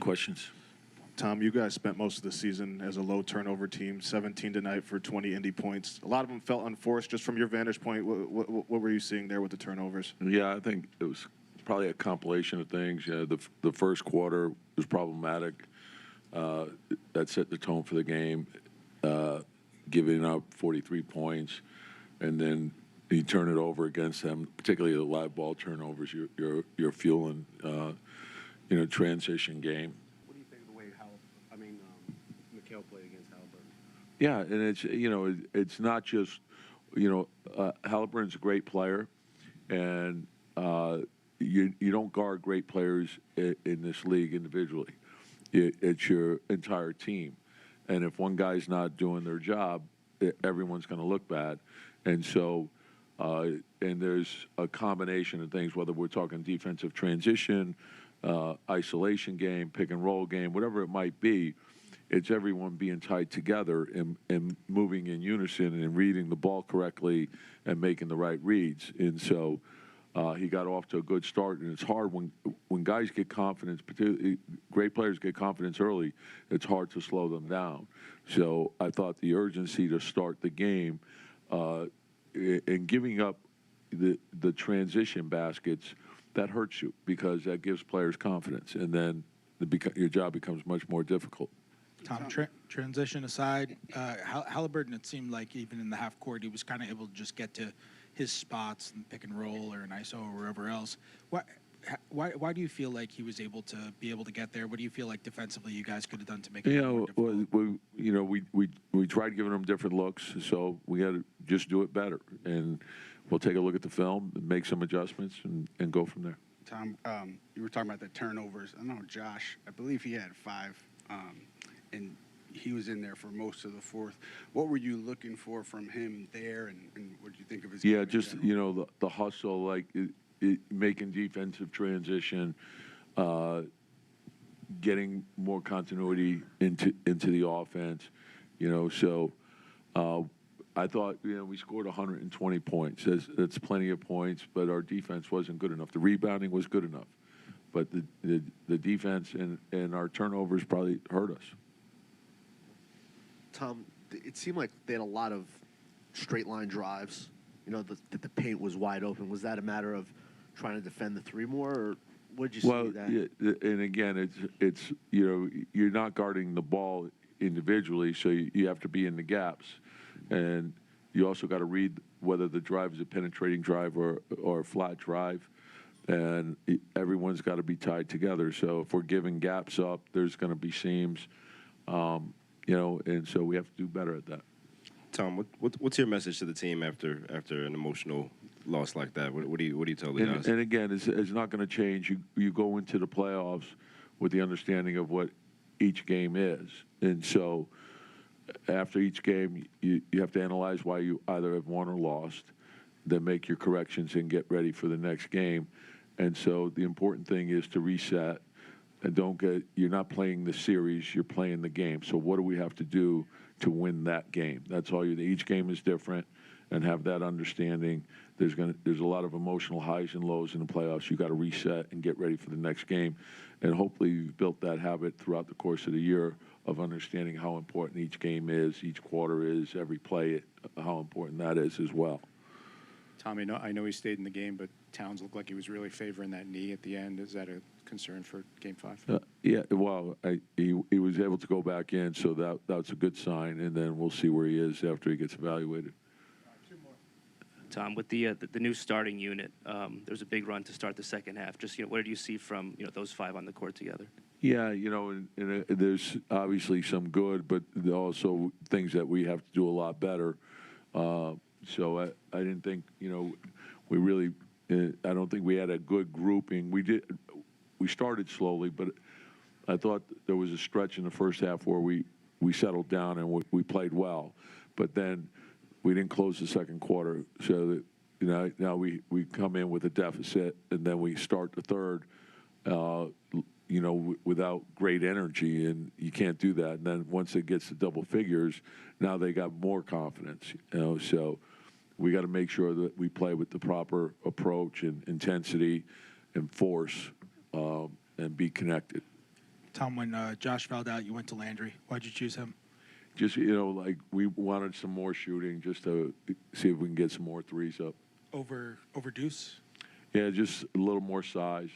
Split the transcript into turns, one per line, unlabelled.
questions?
Tom, you guys spent most of the season as a low turnover team, 17 tonight for 20 Indy points. A lot of them felt unforced. Just from your vantage point, what were you seeing there with the turnovers?
Yeah, I think it was probably a compilation of things. You know, the first quarter was problematic. That set the tone for the game, giving up 43 points, and then you turn it over against them, particularly the live ball turnovers. You're fueling, transition game.
What do you think of the way Mikal played against Halliburton?
Yeah, and it's not just, Halliburton's a great player, and you don't guard great players in this league individually. It's your entire team, and if one guy's not doing their job, everyone's going to look bad, and so. And there's a combination of things, whether we're talking defensive transition, isolation game, pick and roll game, whatever it might be, it's everyone being tied together and moving in unison and reading the ball correctly and making the right reads. And so he got off to a good start, and it's hard when guys get confidence, particularly great players get confidence early, it's hard to slow them down. So I thought the urgency to start the game and giving up the transition baskets, that hurts you because that gives players confidence, and then your job becomes much more difficult.
Tom, transition aside, Halliburton, it seemed like even in the half court, he was kind of able to just get to his spots and pick and roll or an ISO or wherever else. Why do you feel like he was able to get there? What do you feel like defensively you guys could have done to make it more difficult?
We tried giving them different looks, so we got to just do it better. And we'll take a look at the film, and make some adjustments, and go from there.
Tom, you were talking about the turnovers. I know Josh, I believe he had 5, and he was in there for most of the fourth. What were you looking for from him there, and what did you think of his game?
Yeah, just, the hustle, like making defensive transition, getting more continuity into the offense, so I thought, we scored 120 points. That's plenty of points, but our defense wasn't good enough. The rebounding was good enough, but the defense and our turnovers probably hurt us.
Tom, it seemed like they had a lot of straight line drives, the paint was wide open. Was that a matter of trying to defend the three more, or what did you see that?
Yeah, and again, it's you're not guarding the ball individually, so you have to be in the gaps, and you also got to read whether the drive is a penetrating drive or a flat drive, and everyone's got to be tied together. So if we're giving gaps up, there's going to be seams, and so we have to do better at that.
Tom, what's your message to the team after an emotional loss like that? What do you tell the guys?
And again, it's not going to change. You go into the playoffs with the understanding of what each game is, and so after each game, you have to analyze why you either have won or lost, then make your corrections and get ready for the next game. And so the important thing is to reset and you're not playing the series, you're playing the game. So what do we have to do to win that game? That's all each game is different, and have that understanding. There's a lot of emotional highs and lows in the playoffs. You got to reset and get ready for the next game. And hopefully you've built that habit throughout the course of the year of understanding how important each game is, each quarter is, every play, how important that is as well.
Tom, I know he stayed in the game, but Towns looked like he was really favoring that knee at the end. Is that a concern for Game 5?
Yeah, well, he was able to go back in, so that's a good sign, and then we'll see where he is after he gets evaluated.
Tom, with the new starting unit, there was a big run to start the second half. Just what did you see from those 5 on the court together?
Yeah, and there's obviously some good, but also things that we have to do a lot better. So I didn't think we really. I don't think we had a good grouping. We started slowly, but I thought there was a stretch in the first half where we settled down and we played well, but then we didn't close the second quarter. So that now we come in with a deficit, and then we start the third, without great energy, and you can't do that. And then once it gets to double figures, now they got more confidence. So we got to make sure that we play with the proper approach and intensity and force, and be connected.
Tom, when Josh fouled out, you went to Landry. Why'd you choose him?
Just, like we wanted some more shooting just to see if we can get some more threes up.
Over Deuce?
Yeah, just a little more size,